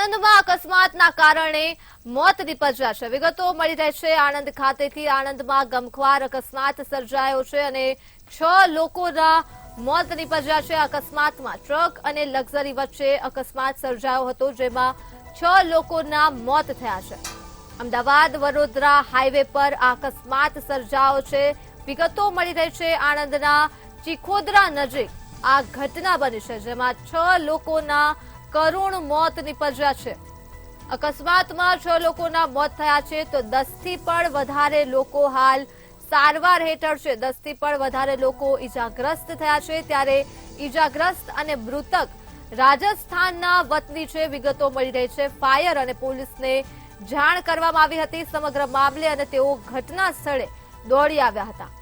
આણંદમાં અકસ્માતના કારણે મોત નીપજ્યા છે। વિગતો મળી રહી છે આણંદ ખાતેથી। આણંદમાં ગમખ્વાર અકસ્માત સર્જાયો છે અને 6 લોકોના મોત નીપજ્યા છે। અકસ્માતમાં ટ્રક અને લક્ઝરી વચ્ચે અકસ્માત સર્જાયો હતો, જેમાં 6 લોકોના મોત થયા છે। અમદાવાદ વડોદરા હાઈવે પર આ અકસ્માત સર્જાયો છે। વિગતો મળી રહી છે આણંદના ચીખોદરા નજીક આ ઘટના બની છે, જેમાં 6 લોકોના કરુણ મોત નીપજ્યા છે। અકસ્માતમાં 6 લોકોના મોત થયા છે, તો 10 થી પણ વધારે લોકો હાલ સારવાર હેઠળ છે। 10 થી પણ વધારે લોકો ઈજાગ્રસ્ત થયા છે, ત્યારે ઈજાગ્રસ્ત અને મૃતક રાજસ્થાનના વતની છે। વિગતો મળી રહી છે ફાયર અને પોલીસને જાણ કરવામાં આવી હતી સમગ્ર મામલે અને તેઓ ઘટના સ્થળે દોડી આવ્યા હતા।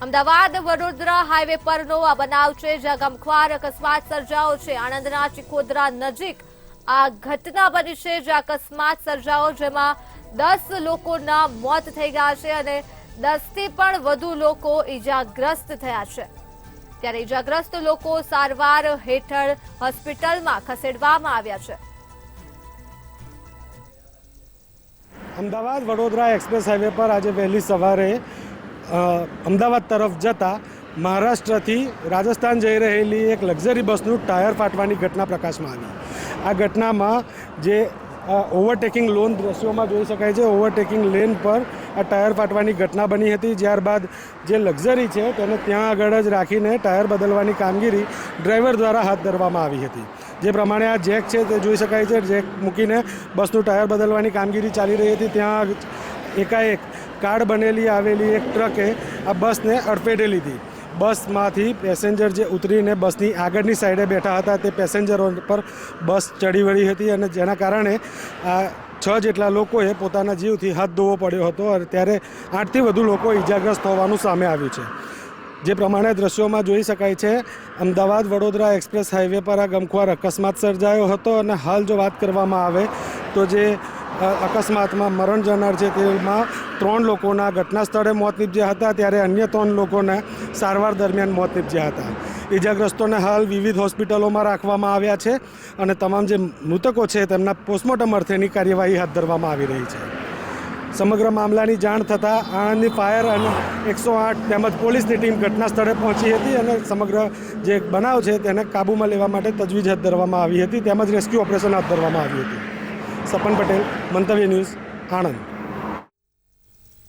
અમદાવાદ વડોદરા હાઈવે પરનો આ બનાવ છે, જ્યાં ગમખ્વાર અકસ્માત સર્જાયો છે। આણંદના ચીખોદરા નજીક આ ઘટના બની છે, જ્યાં અકસ્માત સર્જાયો, જેમાં 10 લોકોના મોત થઈ ગયા છે અને 10 થી પણ વધુ લોકો ઈજાગ્રસ્ત થયા છે। ત્યારે ઈજાગ્રસ્ત લોકો સારવાર હેઠળ હોસ્પિટલમાં ખસેડવામાં આવ્યા છે। અમદાવાદ વડોદરા એક્સપ્રેસ હાઈવે પર આજે વહેલી સવારે અમદાવાદ તરફ જતા મહારાષ્ટ્રથી રાજસ્થાન જઈ રહેલી એક લક્ઝરી બસનું ટાયર ફાટવાની ઘટના પ્રકાશમાં આવી। આ ઘટનામાં જે ઓવરટેકિંગ લોન દ્રશ્યોમાં જોઈ શકાય છે, ઓવરટેકિંગ લેન પર આ ટાયર ફાટવાની ઘટના બની હતી। ત્યારબાદ જે લક્ઝરી છે તેને ત્યાં આગળ જ રાખીને ટાયર બદલવાની કામગીરી ડ્રાઈવર દ્વારા હાથ ધરવામાં આવી હતી। જે પ્રમાણે આ જેક છે તે જોઈ શકાય છે, જેક મૂકીને બસનું ટાયર બદલવાની કામગીરી ચાલી રહી હતી। ત્યાં એકાએક કાર્ડ બનેલી આવેલી એક ટ્રકે આ બસને અડફેટે લીધી। બસમાંથી પેસેન્જર જે ઉતરીને બસની આગળની સાઈડે બેઠા હતા તે પેસેન્જરો પર બસ ચડી વળી હતી અને જેના કારણે આ 6 જેટલા લોકોએ પોતાના જીવથી હાથ ધોવો પડ્યો હતો અને ત્યારે 8 થી વધુ લોકો ઈજાગ્રસ્ત હોવાનું સામે આવ્યું છે। જે પ્રમાણે દ્રશ્યોમાં જોઈ શકાય છે, અમદાવાદ વડોદરા એક્સપ્રેસ હાઈવે પર આ ગમખ્વાર અકસ્માત સર્જાયો હતો અને હાલ જો વાત કરવામાં આવે તો જે અકસ્માતમાં મરણ જનાર છે તેમાં 3 લોકોના ઘટના સ્થળે મોત નીપજ્યા હતા, ત્યારે અન્ય 3 લોકોના સારવાર દરમિયાન મોત નીપજ્યા હતા। ઈજાગ્રસ્તોને હાલ વિવિધ હોસ્પિટલોમાં રાખવામાં આવ્યા છે અને તમામ જે મૃતકો છે તેમના પોસ્ટમોર્ટમ અર્થેની કાર્યવાહી હાથ ધરવામાં આવી રહી છે। સમગ્ર મામલાની જાણ થતાં આણંદની ફાયર અને 108 તેમજ પોલીસની ટીમ ઘટના સ્થળે પહોંચી હતી અને સમગ્ર જે બનાવ છે તેને કાબૂમાં લેવા માટે તજવીજ હાથ ધરવામાં આવી હતી, તેમજ રેસ્ક્યુ ઓપરેશન હાથ ધરવામાં આવ્યું હતું। સપન પટેલ, મંતવ્ય ન્યૂઝ, આણંદ।